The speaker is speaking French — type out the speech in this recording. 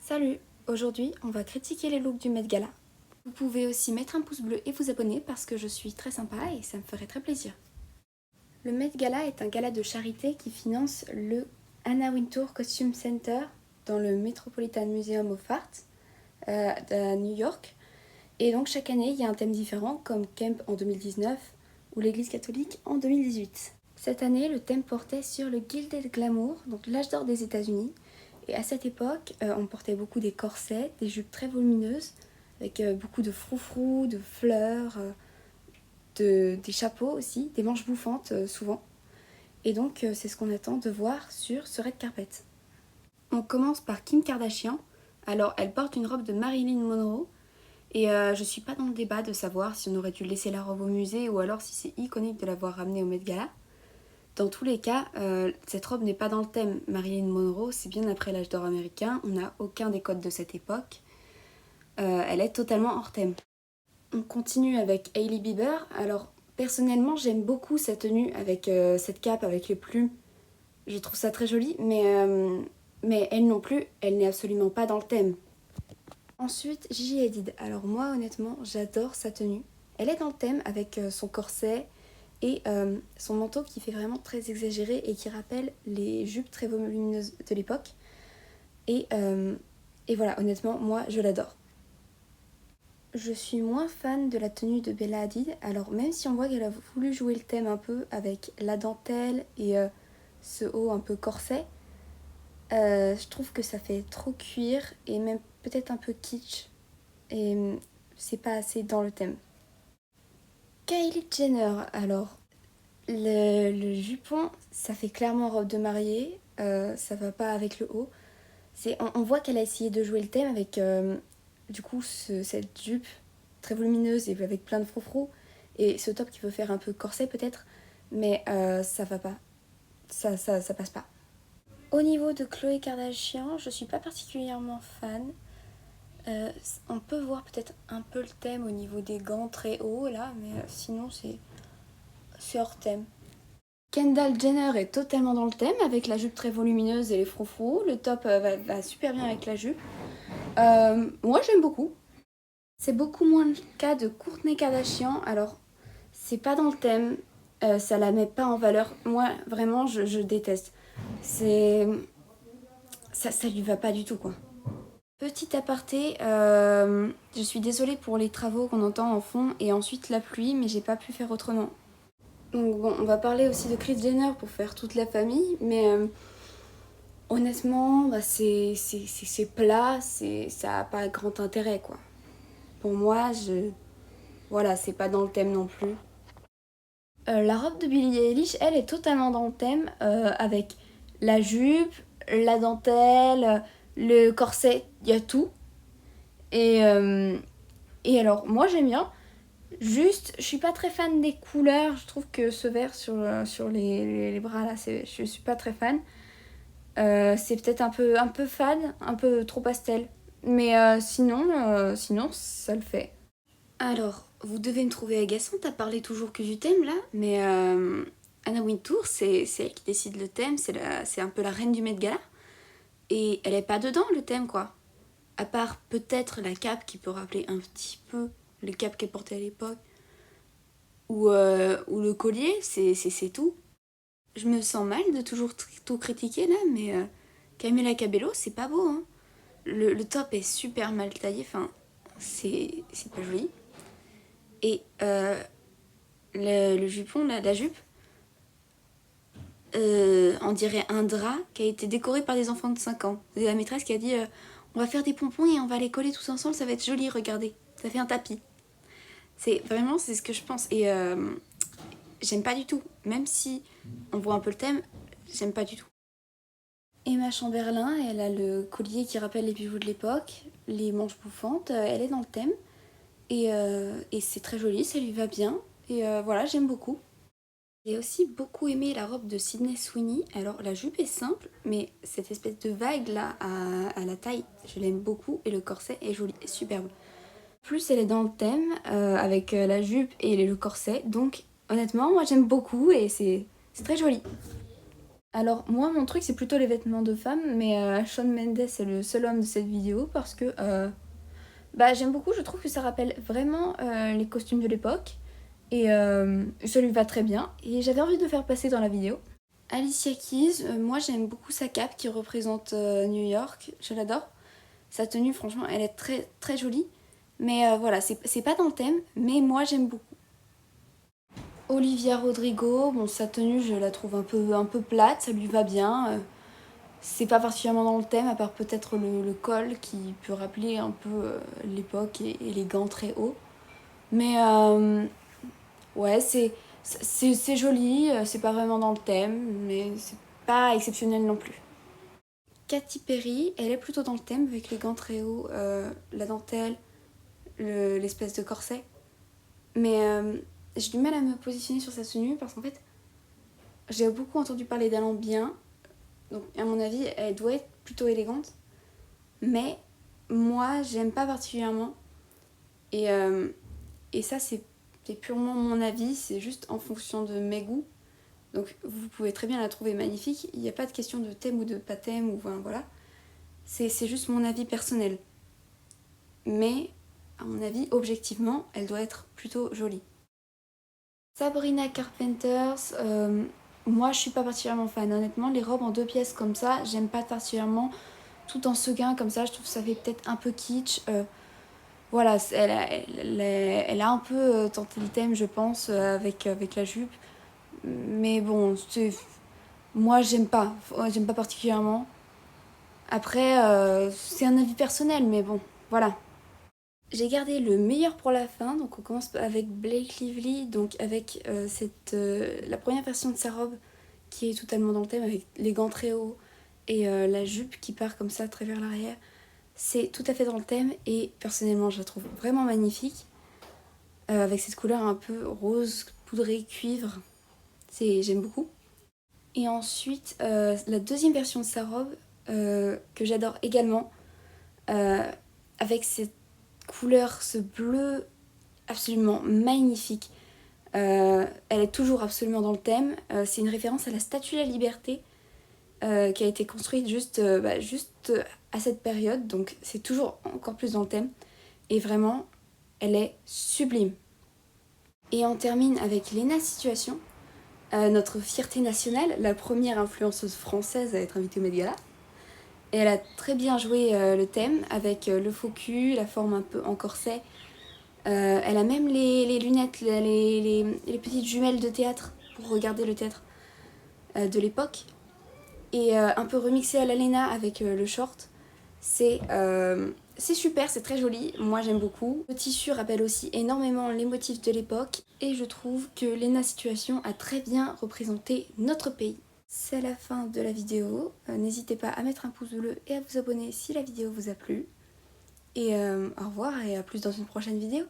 Salut! Aujourd'hui, on va critiquer les looks du Met Gala. Vous pouvez aussi mettre un pouce bleu et vous abonner parce que je suis très sympa et ça me ferait très plaisir. Le Met Gala est un gala de charité qui finance le Anna Wintour Costume Center dans le Metropolitan Museum of Art à New York. Et donc chaque année, il y a un thème différent comme Kemp en 2019 ou l'Église catholique en 2018. Cette année, le thème portait sur le Gilded Glamour, donc l'âge d'or des États-Unis. Et à cette époque, on portait beaucoup des corsets, des jupes très volumineuses, avec beaucoup de froufrous, de fleurs, des chapeaux aussi, des manches bouffantes souvent. Et donc, c'est ce qu'on attend de voir sur ce red carpet. On commence par Kim Kardashian. Alors, elle porte une robe de Marilyn Monroe. Et je suis pas dans le débat de savoir si on aurait dû laisser la robe au musée ou alors si c'est iconique de l'avoir ramenée au Met Gala. Dans tous les cas, cette robe n'est pas dans le thème. Marilyn Monroe, c'est bien après l'âge d'or américain, on n'a aucun des codes de cette époque. Elle est totalement hors thème. On continue avec Hailey Bieber. Alors, personnellement, j'aime beaucoup sa tenue avec cette cape, avec les plumes. Je trouve ça très joli, mais elle non plus, elle n'est absolument pas dans le thème. Ensuite, Gigi Hadid. Alors moi, honnêtement, j'adore sa tenue. Elle est dans le thème avec son corset, et son manteau qui fait vraiment très exagéré et qui rappelle les jupes très volumineuses de l'époque. Et voilà, honnêtement, moi, je l'adore. Je suis moins fan de la tenue de Bella Hadid. Alors même si on voit qu'elle a voulu jouer le thème un peu avec la dentelle et ce haut un peu corset, je trouve que ça fait trop cuir et même peut-être un peu kitsch. Et c'est pas assez dans le thème. Kylie Jenner, alors, le jupon, ça fait clairement robe de mariée, ça va pas avec le haut. On voit qu'elle a essayé de jouer le thème avec du coup cette jupe très volumineuse et avec plein de froufrous et ce top qui veut faire un peu corset peut-être, mais ça va pas, ça passe pas. Au niveau de Khloé Kardashian, je suis pas particulièrement fan. On peut voir peut-être un peu le thème au niveau des gants très hauts là, mais sinon c'est hors thème. Kendall Jenner est totalement dans le thème avec la jupe très volumineuse et les froufrous. Le top va super bien avec la jupe. Moi j'aime beaucoup. C'est beaucoup moins le cas de Kourtney Kardashian. Alors c'est pas dans le thème, ça la met pas en valeur. Moi vraiment je déteste. Ça lui va pas du tout quoi. Petit aparté, je suis désolée pour les travaux qu'on entend en fond et ensuite la pluie, mais j'ai pas pu faire autrement. Donc bon, on va parler aussi de Kris Jenner pour faire toute la famille, mais honnêtement, bah, c'est plat, ça n'a pas grand intérêt quoi. Pour moi, voilà, c'est pas dans le thème non plus. La robe de Billie Eilish, elle est totalement dans le thème, avec la jupe, la dentelle, le corset, il y a tout. Et alors, moi j'aime bien. Juste, je suis pas très fan des couleurs. Je trouve que ce vert sur les bras là, je suis pas très fan. C'est peut-être un peu fade, un peu trop pastel. Mais sinon, ça le fait. Alors, vous devez me trouver agaçante à parler toujours que du thème là, mais Anna Wintour, c'est elle qui décide le thème, c'est un peu la reine du Met Gala. Et elle est pas dedans le thème quoi. À part peut-être la cape qui peut rappeler un petit peu le cap qu'elle portait à l'époque. Ou le collier, c'est tout. Je me sens mal de toujours tout critiquer là, mais Camila Cabello, c'est pas beau. Hein. Le top est super mal taillé, enfin, c'est pas joli. Et le jupon, la jupe, on dirait un drap qui a été décoré par des enfants de 5 ans. C'est la maîtresse qui a dit on va faire des pompons et on va les coller tous ensemble, ça va être joli, regardez. Ça fait un tapis. C'est ce que je pense. Et j'aime pas du tout. Même si on voit un peu le thème, j'aime pas du tout. Emma Chamberlain, elle a le collier qui rappelle les bijoux de l'époque, les manches bouffantes, elle est dans le thème. Et c'est très joli, ça lui va bien. Et voilà, j'aime beaucoup. J'ai aussi beaucoup aimé la robe de Sydney Sweeney. Alors la jupe est simple, mais cette espèce de vague là à la taille, je l'aime beaucoup. Et le corset est joli, est superbe. Plus elle est dans le thème avec la jupe et le corset, donc honnêtement moi j'aime beaucoup et c'est très joli. Alors moi mon truc c'est plutôt les vêtements de femme, mais Shawn Mendes est le seul homme de cette vidéo parce que bah, j'aime beaucoup, je trouve que ça rappelle vraiment les costumes de l'époque et ça lui va très bien et j'avais envie de le faire passer dans la vidéo. Alicia Keys, moi j'aime beaucoup sa cape qui représente New York, je l'adore. Sa tenue franchement elle est très très jolie, mais voilà c'est pas dans le thème, mais moi j'aime beaucoup. Olivia Rodrigo, bon sa tenue je la trouve un peu plate, ça lui va bien. C'est pas particulièrement dans le thème, à part peut-être le col qui peut rappeler un peu l'époque et les gants très hauts. Mais ouais, c'est joli, c'est pas vraiment dans le thème, mais c'est pas exceptionnel non plus. Katy Perry, elle est plutôt dans le thème avec les gants très hauts, la dentelle, l'espèce de corset. Mais j'ai du mal à me positionner sur sa tenue parce qu'en fait, j'ai beaucoup entendu parler d'elle en bien. Donc à mon avis, elle doit être plutôt élégante. Mais moi, j'aime pas particulièrement. Et, euh, et ça, c'est purement mon avis, c'est juste en fonction de mes goûts. Donc vous pouvez très bien la trouver magnifique. Il n'y a pas de question de thème ou de pas thème, ou enfin, voilà. C'est juste mon avis personnel. Mais, à mon avis, objectivement, elle doit être plutôt jolie. Sabrina Carpenters, moi je suis pas particulièrement fan, honnêtement. Les robes en 2 pièces comme ça, j'aime pas particulièrement. Tout en sequin comme ça, je trouve que ça fait peut-être un peu kitsch. Voilà, elle a un peu tenté le thème, je pense, avec la jupe. Mais bon, moi j'aime pas particulièrement. Après, c'est un avis personnel, mais bon, voilà. J'ai gardé le meilleur pour la fin, donc on commence avec Blake Lively, donc avec la première version de sa robe qui est totalement dans le thème, avec les gants très hauts et la jupe qui part comme ça très vers l'arrière. C'est tout à fait dans le thème et personnellement je la trouve vraiment magnifique, avec cette couleur un peu rose, poudré, cuivre, j'aime beaucoup. Et ensuite la deuxième version de sa robe que j'adore également, euh, avec cette couleur, ce bleu absolument magnifique. Elle est toujours absolument dans le thème. C'est une référence à la Statue de la Liberté qui a été construite juste à cette période, donc c'est toujours encore plus dans le thème. Et vraiment, elle est sublime. Et on termine avec Léna Situation, notre fierté nationale, la première influenceuse française à être invitée au Met Gala. Et elle a très bien joué le thème avec le faux cul, la forme un peu en corset. Elle a même les lunettes, les petites jumelles de théâtre pour regarder le théâtre de l'époque. Et un peu remixé à la Léna avec le short. C'est super, c'est très joli, moi j'aime beaucoup. Le tissu rappelle aussi énormément les motifs de l'époque et je trouve que Léna Situation a très bien représenté notre pays. C'est la fin de la vidéo, n'hésitez pas à mettre un pouce bleu et à vous abonner si la vidéo vous a plu. Et au revoir et à plus dans une prochaine vidéo.